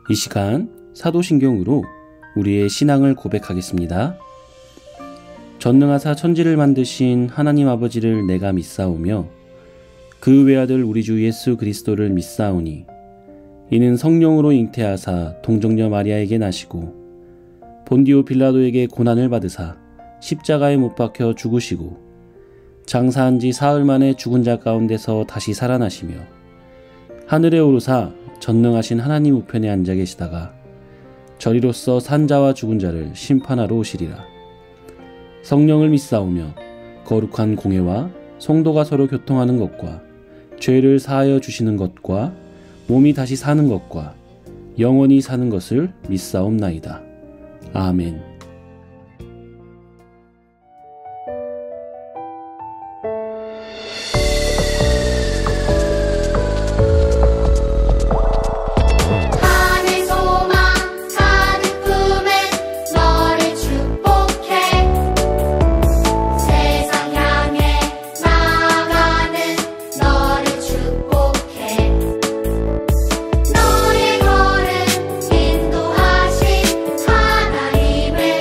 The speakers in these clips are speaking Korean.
이 시간 사도신경으로 우리의 신앙을 고백하겠습니다. 전능하사 천지를 만드신 하나님 아버지를 내가 믿사오며 그 외아들 우리 주 예수 그리스도를 믿사오니 이는 성령으로 잉태하사 동정녀 마리아에게 나시고 본디오 빌라도에게 고난을 받으사 십자가에 못 박혀 죽으시고 장사한 지 사흘 만에 죽은 자 가운데서 다시 살아나시며 하늘에 오르사 전능하신 하나님 우편에 앉아 계시다가 저리로서 산자와 죽은 자를 심판하러 오시리라. 성령을 믿사오며 거룩한 공회와 성도가 서로 교통하는 것과 죄를 사하여 주시는 것과 몸이 다시 사는 것과 영원히 사는 것을 믿사옵나이다. 아멘. 너의 걸음 인도하신 하나님을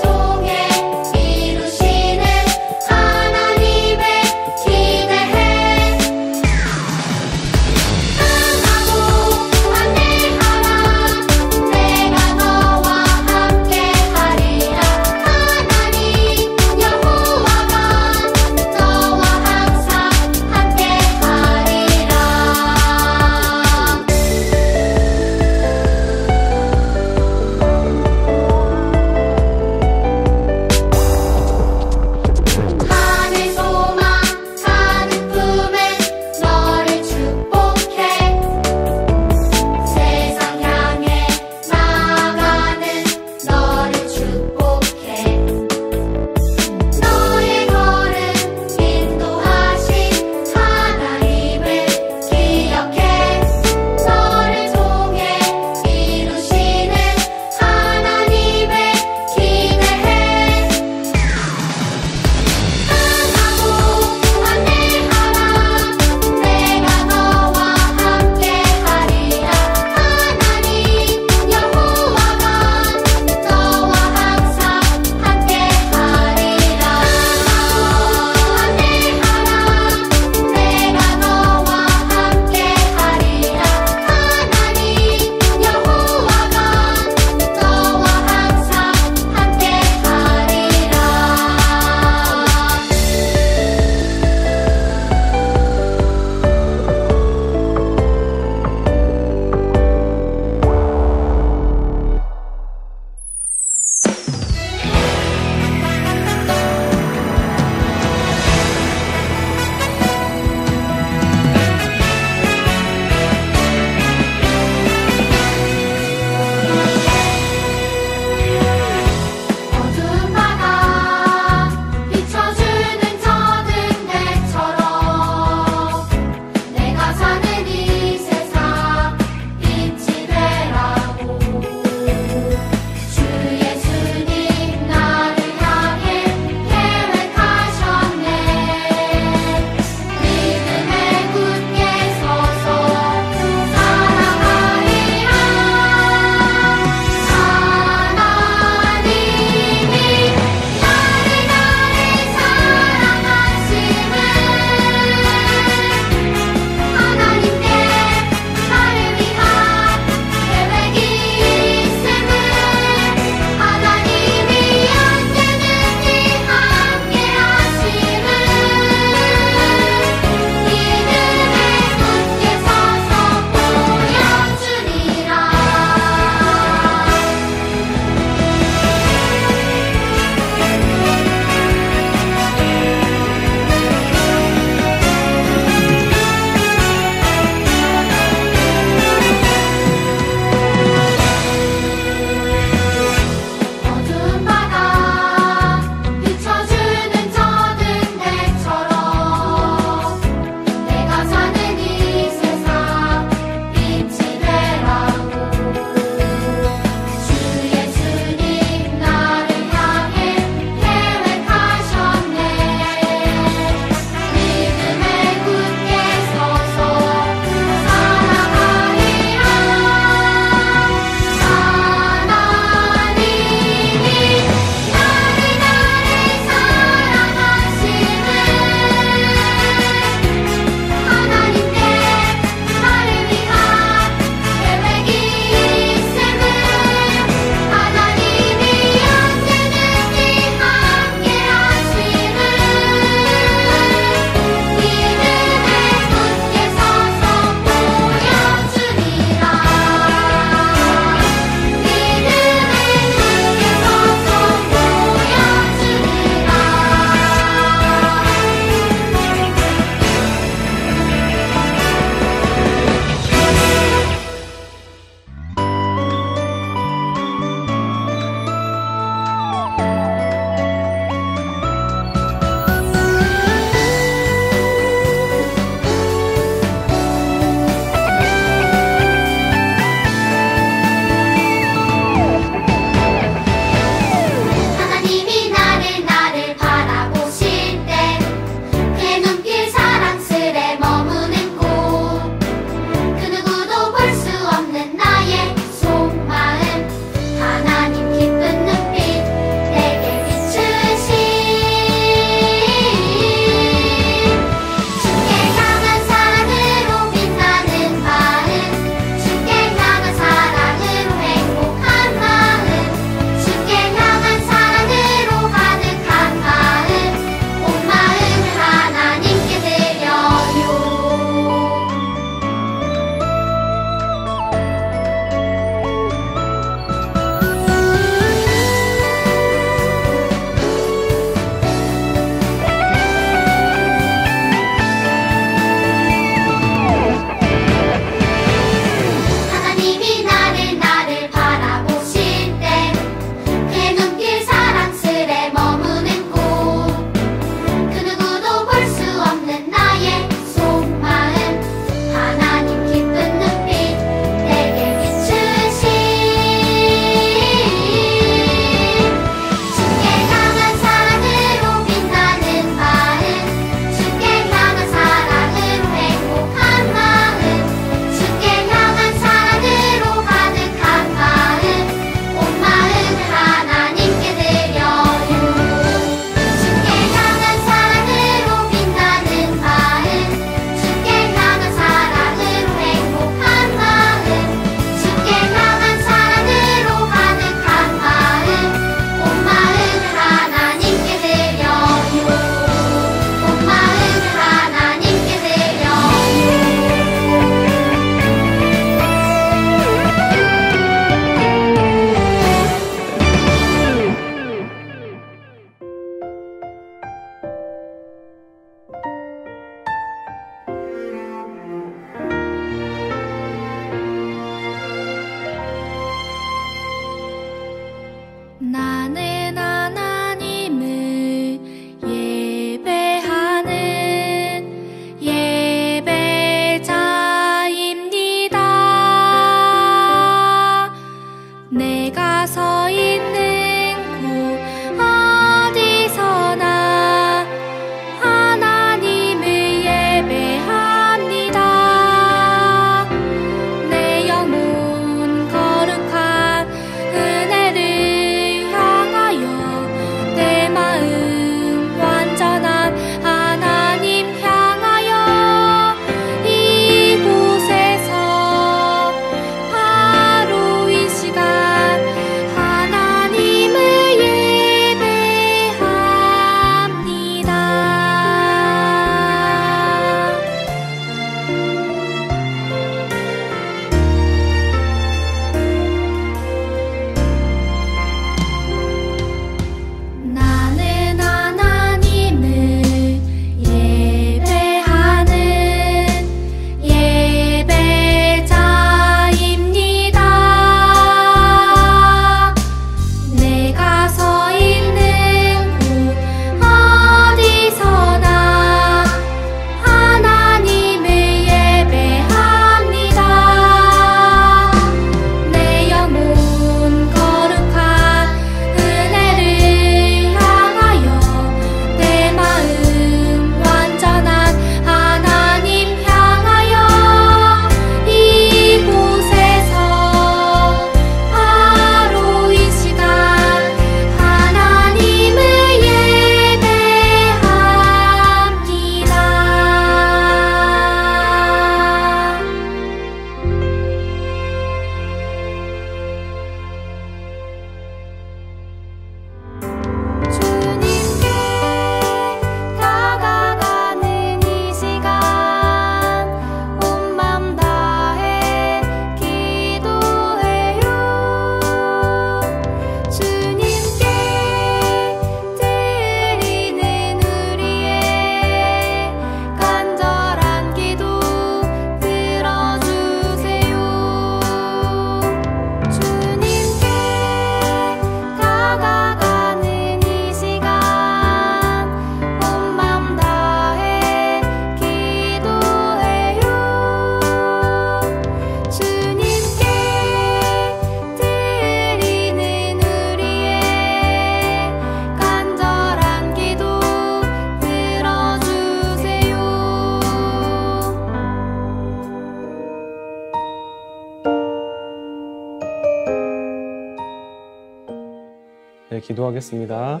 기도하겠습니다.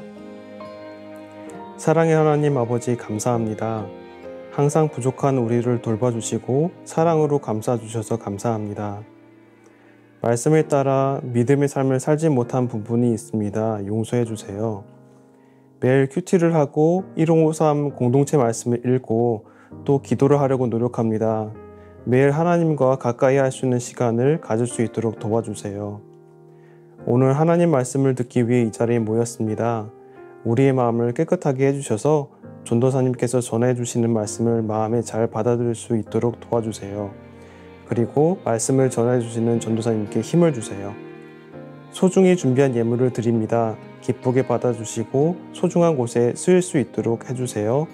사랑의 하나님 아버지 감사합니다. 항상 부족한 우리를 돌봐주시고 사랑으로 감싸주셔서 감사합니다. 말씀에 따라 믿음의 삶을 살지 못한 부분이 있습니다. 용서해 주세요. 매일 큐티를 하고 1553 공동체 말씀을 읽고 또 기도를 하려고 노력합니다. 매일 하나님과 가까이 할 수 있는 시간을 가질 수 있도록 도와주세요. 오늘 하나님 말씀을 듣기 위해 이 자리에 모였습니다. 우리의 마음을 깨끗하게 해주셔서 전도사님께서 전해주시는 말씀을 마음에 잘 받아들일 수 있도록 도와주세요. 그리고 말씀을 전해주시는 전도사님께 힘을 주세요. 소중히 준비한 예물을 드립니다. 기쁘게 받아주시고 소중한 곳에 쓰일 수 있도록 해주세요.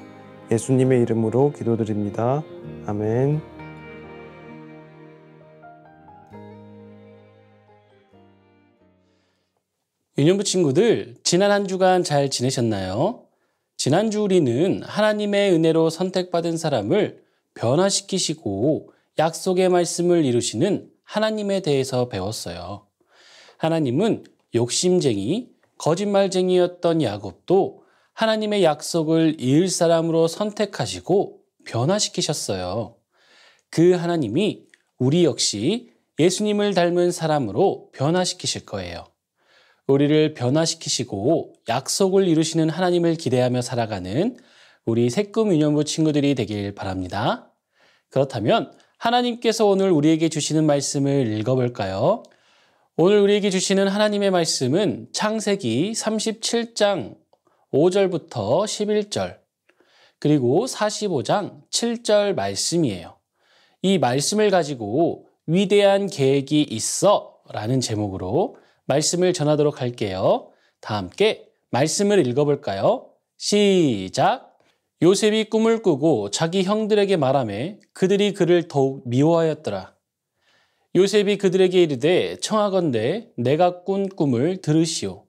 예수님의 이름으로 기도드립니다. 아멘. 유년부 친구들, 지난 한 주간 잘 지내셨나요? 지난주 우리는 하나님의 은혜로 선택받은 사람을 변화시키시고 약속의 말씀을 이루시는 하나님에 대해서 배웠어요. 하나님은 욕심쟁이, 거짓말쟁이였던 야곱도 하나님의 약속을 이을 사람으로 선택하시고 변화시키셨어요. 그 하나님이 우리 역시 예수님을 닮은 사람으로 변화시키실 거예요. 우리를 변화시키시고 약속을 이루시는 하나님을 기대하며 살아가는 우리 새꿈 유년부 친구들이 되길 바랍니다. 그렇다면 하나님께서 오늘 우리에게 주시는 말씀을 읽어볼까요? 오늘 우리에게 주시는 하나님의 말씀은 창세기 37장 5절부터 11절 그리고 45장 7절 말씀이에요. 이 말씀을 가지고 위대한 계획이 있어 라는 제목으로 말씀을 전하도록 할게요. 다 함께 말씀을 읽어볼까요? 시작! 요셉이 꿈을 꾸고 자기 형들에게 말하매 그들이 그를 더욱 미워하였더라. 요셉이 그들에게 이르되 청하건대 내가 꾼 꿈을 들으시오.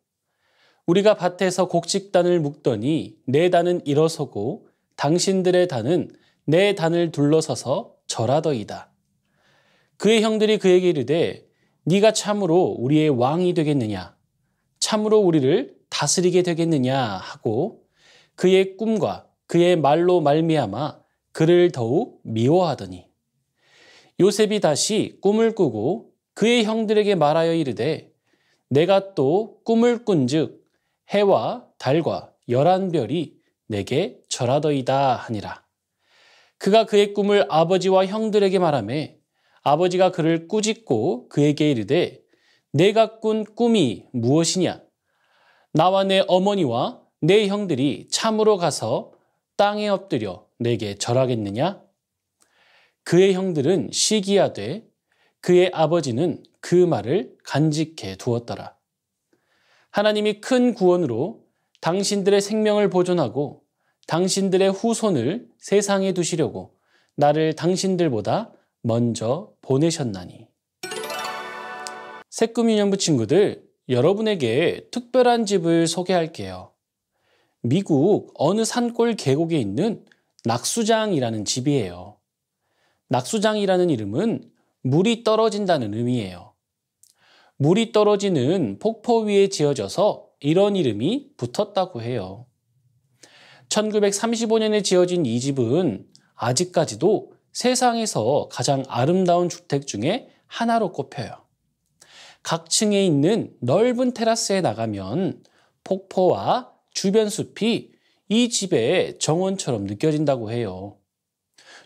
우리가 밭에서 곡식단을 묶더니 내 단은 일어서고 당신들의 단은 내 단을 둘러서서 절하더이다. 그의 형들이 그에게 이르되 네가 참으로 우리의 왕이 되겠느냐? 참으로 우리를 다스리게 되겠느냐? 하고 그의 꿈과 그의 말로 말미암아 그를 더욱 미워하더니 요셉이 다시 꿈을 꾸고 그의 형들에게 말하여 이르되 내가 또 꿈을 꾼즉 해와 달과 11별이 내게 절하더이다 하니라. 그가 그의 꿈을 아버지와 형들에게 말하매 아버지가 그를 꾸짖고 그에게 이르되 내가 꾼 꿈이 무엇이냐? 나와 내 어머니와 내 형들이 참으로 가서 땅에 엎드려 내게 절하겠느냐? 그의 형들은 시기하되 그의 아버지는 그 말을 간직해 두었더라. 하나님이 큰 구원으로 당신들의 생명을 보존하고 당신들의 후손을 세상에 두시려고 나를 당신들보다 먼저 보내셨나니. 새꿈 유년부 친구들, 여러분에게 특별한 집을 소개할게요. 미국 어느 산골 계곡에 있는 낙수장이라는 집이에요. 낙수장이라는 이름은 물이 떨어진다는 의미예요. 물이 떨어지는 폭포 위에 지어져서 이런 이름이 붙었다고 해요. 1935년에 지어진 이 집은 아직까지도 세상에서 가장 아름다운 주택 중에 하나로 꼽혀요. 각 층에 있는 넓은 테라스에 나가면 폭포와 주변 숲이 이 집의 정원처럼 느껴진다고 해요.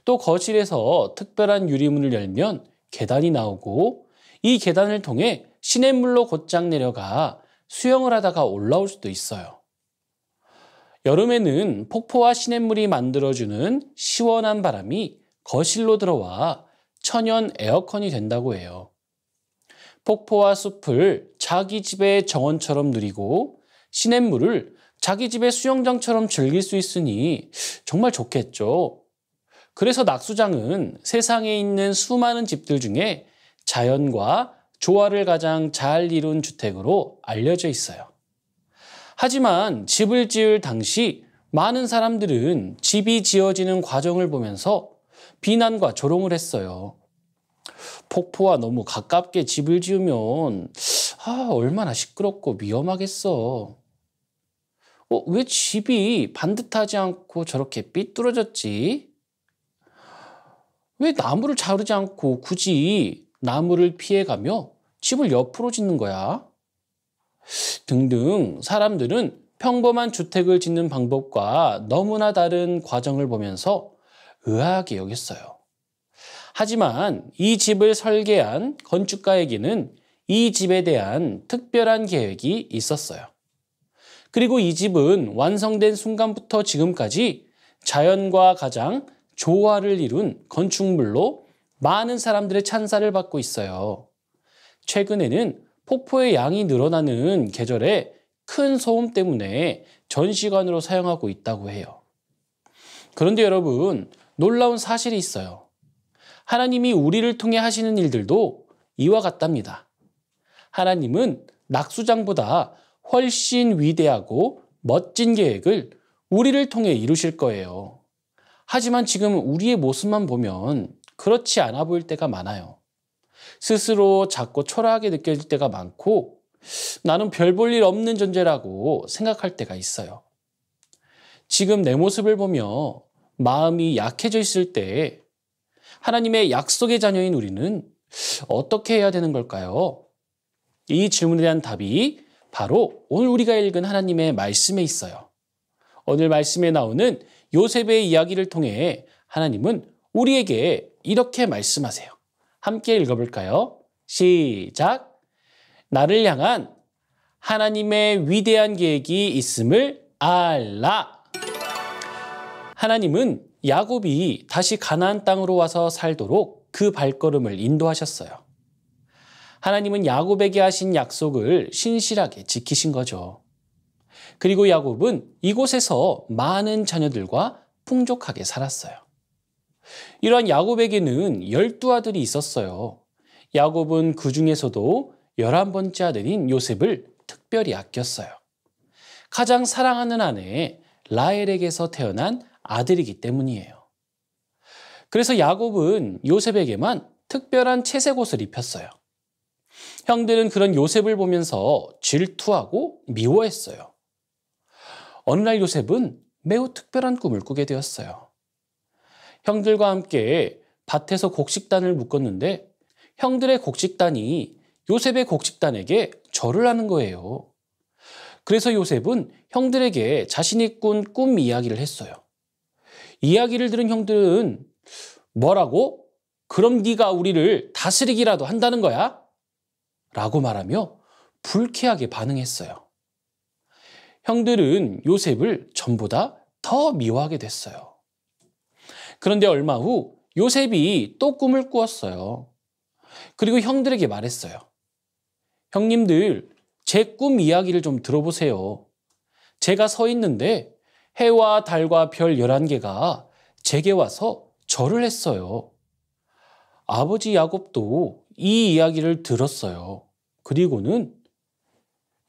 또 거실에서 특별한 유리문을 열면 계단이 나오고 이 계단을 통해 시냇물로 곧장 내려가 수영을 하다가 올라올 수도 있어요. 여름에는 폭포와 시냇물이 만들어주는 시원한 바람이 거실로 들어와 천연 에어컨이 된다고 해요. 폭포와 숲을 자기 집의 정원처럼 누리고 시냇물을 자기 집의 수영장처럼 즐길 수 있으니 정말 좋겠죠. 그래서 낙수장은 세상에 있는 수많은 집들 중에 자연과 조화를 가장 잘 이룬 주택으로 알려져 있어요. 하지만 집을 지을 당시 많은 사람들은 집이 지어지는 과정을 보면서 비난과 조롱을 했어요. 폭포와 너무 가깝게 집을 지으면 얼마나 시끄럽고 위험하겠어. 왜 집이 반듯하지 않고 저렇게 삐뚤어졌지? 왜 나무를 자르지 않고 굳이 나무를 피해가며 집을 옆으로 짓는 거야? 등등 사람들은 평범한 주택을 짓는 방법과 너무나 다른 과정을 보면서 의아하게 여겼어요. 하지만 이 집을 설계한 건축가에게는 이 집에 대한 특별한 계획이 있었어요. 그리고 이 집은 완성된 순간부터 지금까지 자연과 가장 조화를 이룬 건축물로 많은 사람들의 찬사를 받고 있어요. 최근에는 폭포의 양이 늘어나는 계절에 큰 소음 때문에 전시관으로 사용하고 있다고 해요. 그런데 여러분, 놀라운 사실이 있어요. 하나님이 우리를 통해 하시는 일들도 이와 같답니다. 하나님은 낙수장보다 훨씬 위대하고 멋진 계획을 우리를 통해 이루실 거예요. 하지만 지금 우리의 모습만 보면 그렇지 않아 보일 때가 많아요. 스스로 작고 초라하게 느껴질 때가 많고 나는 별 볼 일 없는 존재라고 생각할 때가 있어요. 지금 내 모습을 보며 마음이 약해져 있을 때 하나님의 약속의 자녀인 우리는 어떻게 해야 되는 걸까요? 이 질문에 대한 답이 바로 오늘 우리가 읽은 하나님의 말씀에 있어요. 오늘 말씀에 나오는 요셉의 이야기를 통해 하나님은 우리에게 이렇게 말씀하세요. 함께 읽어볼까요? 시작! 나를 향한 하나님의 위대한 계획이 있음을 알라. 하나님은 야곱이 다시 가나안 땅으로 와서 살도록 그 발걸음을 인도하셨어요. 하나님은 야곱에게 하신 약속을 신실하게 지키신 거죠. 그리고 야곱은 이곳에서 많은 자녀들과 풍족하게 살았어요. 이러한 야곱에게는 12아들이 있었어요. 야곱은 그 중에서도 11번째 아들인 요셉을 특별히 아꼈어요. 가장 사랑하는 아내 라헬에게서 태어난 아들이기 때문이에요. 그래서 야곱은 요셉에게만 특별한 채색 옷을 입혔어요. 형들은 그런 요셉을 보면서 질투하고 미워했어요. 어느 날 요셉은 매우 특별한 꿈을 꾸게 되었어요. 형들과 함께 밭에서 곡식단을 묶었는데 형들의 곡식단이 요셉의 곡식단에게 절을 하는 거예요. 그래서 요셉은 형들에게 자신이 꾼 꿈 이야기를 했어요. 이야기를 들은 형들은 뭐라고? 그럼 네가 우리를 다스리기라도 한다는 거야? 라고 말하며 불쾌하게 반응했어요. 형들은 요셉을 전보다 더 미워하게 됐어요. 그런데 얼마 후 요셉이 또 꿈을 꾸었어요. 그리고 형들에게 말했어요. 형님들, 제 꿈 이야기를 좀 들어보세요. 제가 서 있는데 해와 달과 별 11개가 제게 와서 절을 했어요. 아버지 야곱도 이 이야기를 들었어요. 그리고는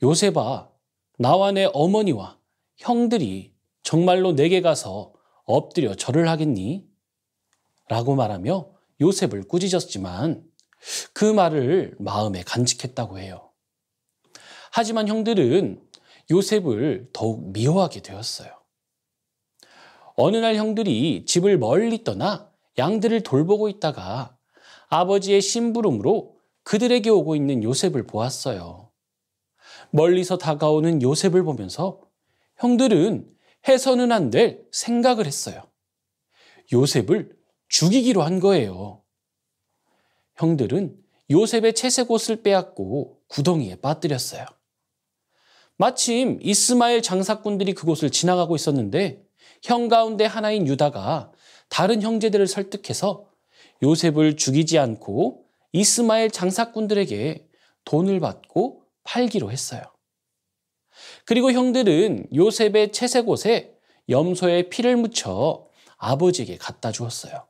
요셉아, 나와 내 어머니와 형들이 정말로 내게 가서 엎드려 절을 하겠니? 라고 말하며 요셉을 꾸짖었지만 그 말을 마음에 간직했다고 해요. 하지만 형들은 요셉을 더욱 미워하게 되었어요. 어느 날 형들이 집을 멀리 떠나 양들을 돌보고 있다가 아버지의 심부름으로 그들에게 오고 있는 요셉을 보았어요. 멀리서 다가오는 요셉을 보면서 형들은 해서는 안 될 생각을 했어요. 요셉을 죽이기로 한 거예요. 형들은 요셉의 채색 옷을 빼앗고 구덩이에 빠뜨렸어요. 마침 이스마엘 장사꾼들이 그곳을 지나가고 있었는데 형 가운데 하나인 유다가 다른 형제들을 설득해서 요셉을 죽이지 않고 이스마엘 장사꾼들에게 돈을 받고 팔기로 했어요. 그리고 형들은 요셉의 채색 옷에 염소의 피를 묻혀 아버지에게 갖다 주었어요.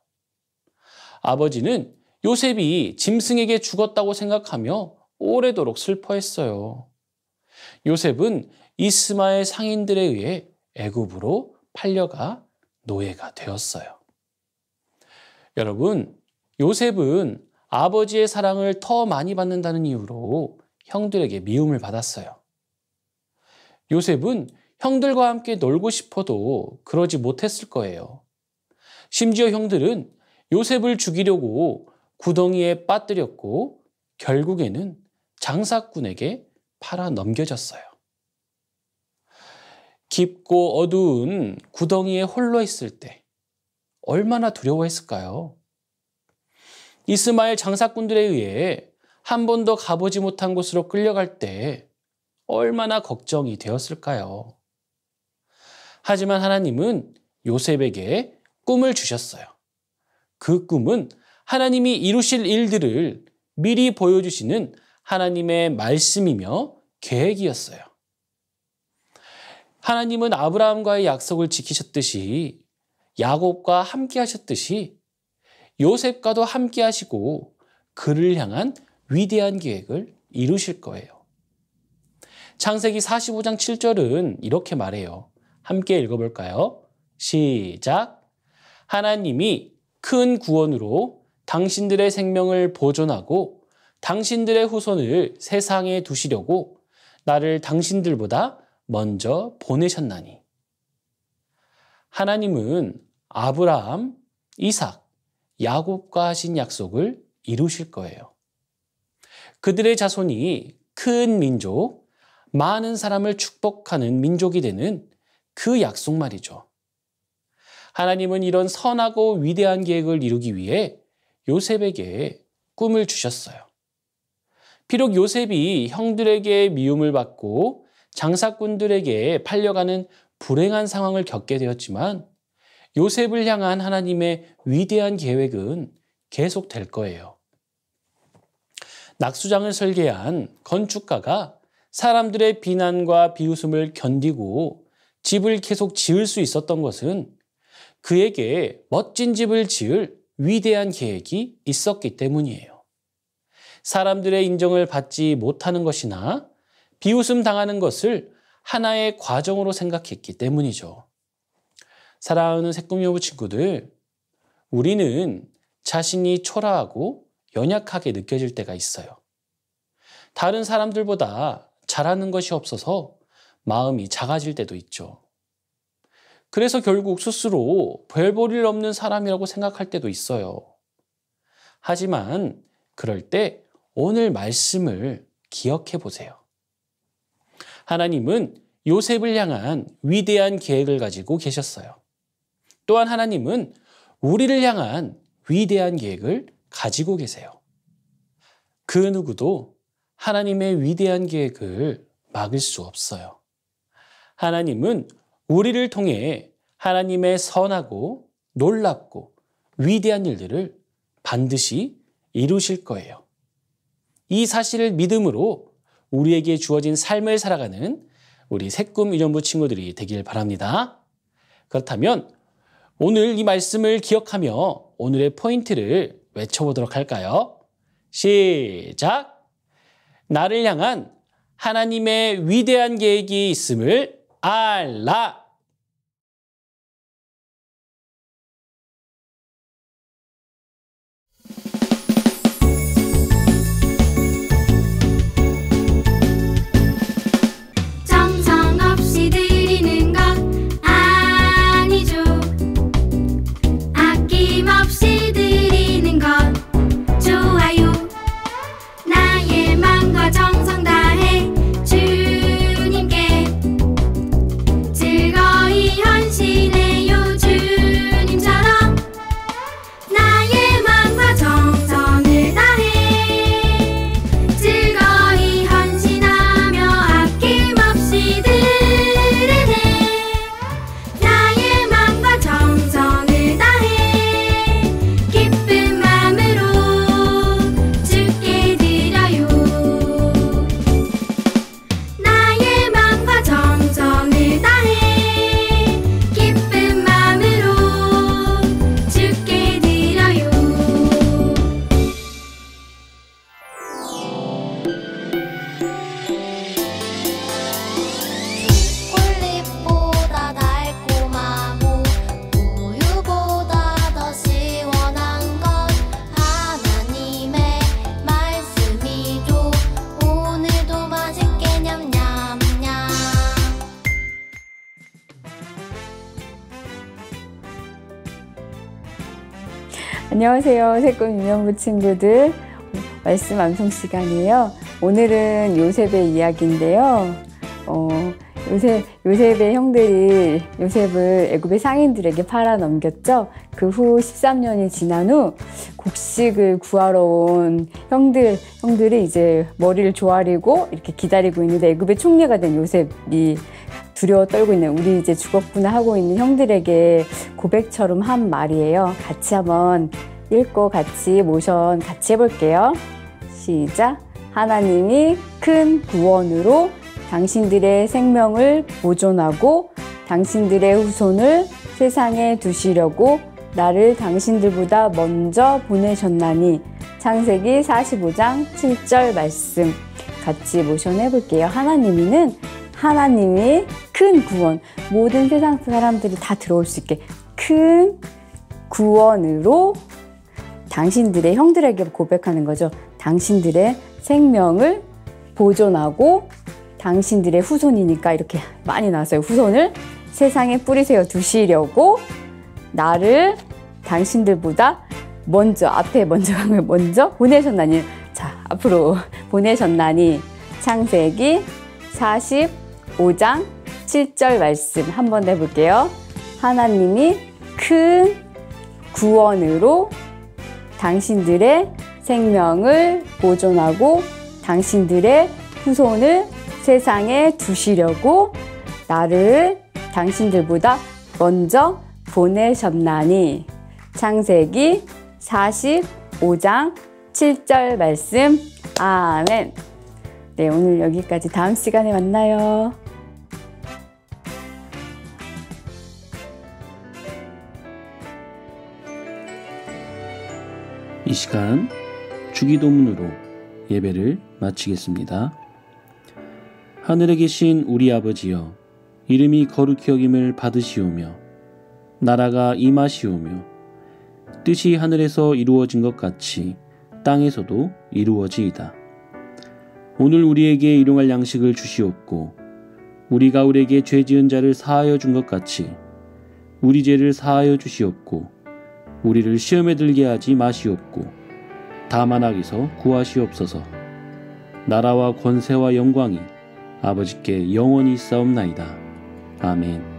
아버지는 요셉이 짐승에게 죽었다고 생각하며 오래도록 슬퍼했어요. 요셉은 이스마엘 상인들에 의해 애굽으로 팔려가 노예가 되었어요. 여러분, 요셉은 아버지의 사랑을 더 많이 받는다는 이유로 형들에게 미움을 받았어요. 요셉은 형들과 함께 놀고 싶어도 그러지 못했을 거예요. 심지어 형들은 요셉을 죽이려고 구덩이에 빠뜨렸고 결국에는 장사꾼에게 팔아 넘겨졌어요. 깊고 어두운 구덩이에 홀로 있을 때 얼마나 두려워했을까요? 이스마엘 장사꾼들에 의해 한 번도 가보지 못한 곳으로 끌려갈 때 얼마나 걱정이 되었을까요? 하지만 하나님은 요셉에게 꿈을 주셨어요. 그 꿈은 하나님이 이루실 일들을 미리 보여주시는 하나님의 말씀이며 계획이었어요. 하나님은 아브라함과의 약속을 지키셨듯이 야곱과 함께 하셨듯이 요셉과도 함께 하시고 그를 향한 위대한 계획을 이루실 거예요. 창세기 45장 7절은 이렇게 말해요. 함께 읽어볼까요? 시작! 하나님이 큰 구원으로 당신들의 생명을 보존하고 당신들의 후손을 세상에 두시려고 나를 당신들보다 먼저 보내셨나니. 하나님은 아브라함, 이삭, 야곱과 하신 약속을 이루실 거예요. 그들의 자손이 큰 민족, 많은 사람을 축복하는 민족이 되는 그 약속 말이죠. 하나님은 이런 선하고 위대한 계획을 이루기 위해 요셉에게 꿈을 주셨어요. 비록 요셉이 형들에게 미움을 받고 장사꾼들에게 팔려가는 불행한 상황을 겪게 되었지만 요셉을 향한 하나님의 위대한 계획은 계속될 거예요. 낙수장을 설계한 건축가가 사람들의 비난과 비웃음을 견디고 집을 계속 지을 수 있었던 것은 그에게 멋진 집을 지을 위대한 계획이 있었기 때문이에요. 사람들의 인정을 받지 못하는 것이나 비웃음 당하는 것을 하나의 과정으로 생각했기 때문이죠. 사랑하는 새꿈여부 친구들, 우리는 자신이 초라하고 연약하게 느껴질 때가 있어요. 다른 사람들보다 잘하는 것이 없어서 마음이 작아질 때도 있죠. 그래서 결국 스스로 별 볼 일 없는 사람이라고 생각할 때도 있어요. 하지만 그럴 때 오늘 말씀을 기억해 보세요. 하나님은 요셉을 향한 위대한 계획을 가지고 계셨어요. 또한 하나님은 우리를 향한 위대한 계획을 가지고 계세요. 그 누구도 하나님의 위대한 계획을 막을 수 없어요. 하나님은 우리를 통해 하나님의 선하고 놀랍고 위대한 일들을 반드시 이루실 거예요. 이 사실을 믿음으로 우리에게 주어진 삶을 살아가는 우리 새꿈 유년부 친구들이 되길 바랍니다. 그렇다면 오늘 이 말씀을 기억하며 오늘의 포인트를 외쳐보도록 할까요? 시작! 나를 향한 하나님의 위대한 계획이 있음을 알라! 안녕하세요. 새꿈 유년부 친구들. 말씀 암송 시간이에요. 오늘은 요셉의 이야기인데요. 요셉의 형들이 요셉을 애굽의 상인들에게 팔아 넘겼죠. 그 후 13년이 지난 후 곡식을 구하러 온 형들이 이제 머리를 조아리고 이렇게 기다리고 있는데, 애굽의 총리가 된 요셉이 두려워 떨고 있는, 우리 이제 죽었구나 하고 있는 형들에게 고백처럼 한 말이에요. 같이 한번 읽고 같이 모션 같이 해볼게요. 시작. 하나님이 큰 구원으로 당신들의 생명을 보존하고 당신들의 후손을 세상에 두시려고 나를 당신들보다 먼저 보내셨나니. 창세기 45장 7절 말씀 같이 모션 해볼게요. 하나님이 큰 구원, 모든 세상 사람들이 다 들어올 수 있게 큰 구원으로 당신들의 형들에게 고백하는 거죠. 당신들의 생명을 보존하고 당신들의 후손이니까 이렇게 많이 나왔어요. 후손을 세상에 뿌리세워 두시려고 나를 당신들보다 먼저, 앞에 먼저 간 걸 먼저 보내셨나니. 자, 앞으로 보내셨나니. 창세기 45장 7절 말씀 한번 해볼게요. 하나님이 큰 구원으로 당신들의 생명을 보존하고 당신들의 후손을 세상에 두시려고 나를 당신들보다 먼저 보내셨나니. 창세기 45장 7절 말씀. 아멘. 네, 오늘 여기까지. 다음 시간에 만나요. 이 시간 주기도문으로 예배를 마치겠습니다. 하늘에 계신 우리 아버지여, 이름이 거룩히 여김을 받으시오며 나라가 임하시오며 뜻이 하늘에서 이루어진 것 같이 땅에서도 이루어지이다. 오늘 우리에게 일용할 양식을 주시옵고 우리가 우리에게 죄 지은 자를 사하여 준 것 같이 우리 죄를 사하여 주시옵고 우리를 시험에 들게 하지 마시옵고 다만 악에서 구하시옵소서. 나라와 권세와 영광이 아버지께 영원히 있사옵나이다. 아멘.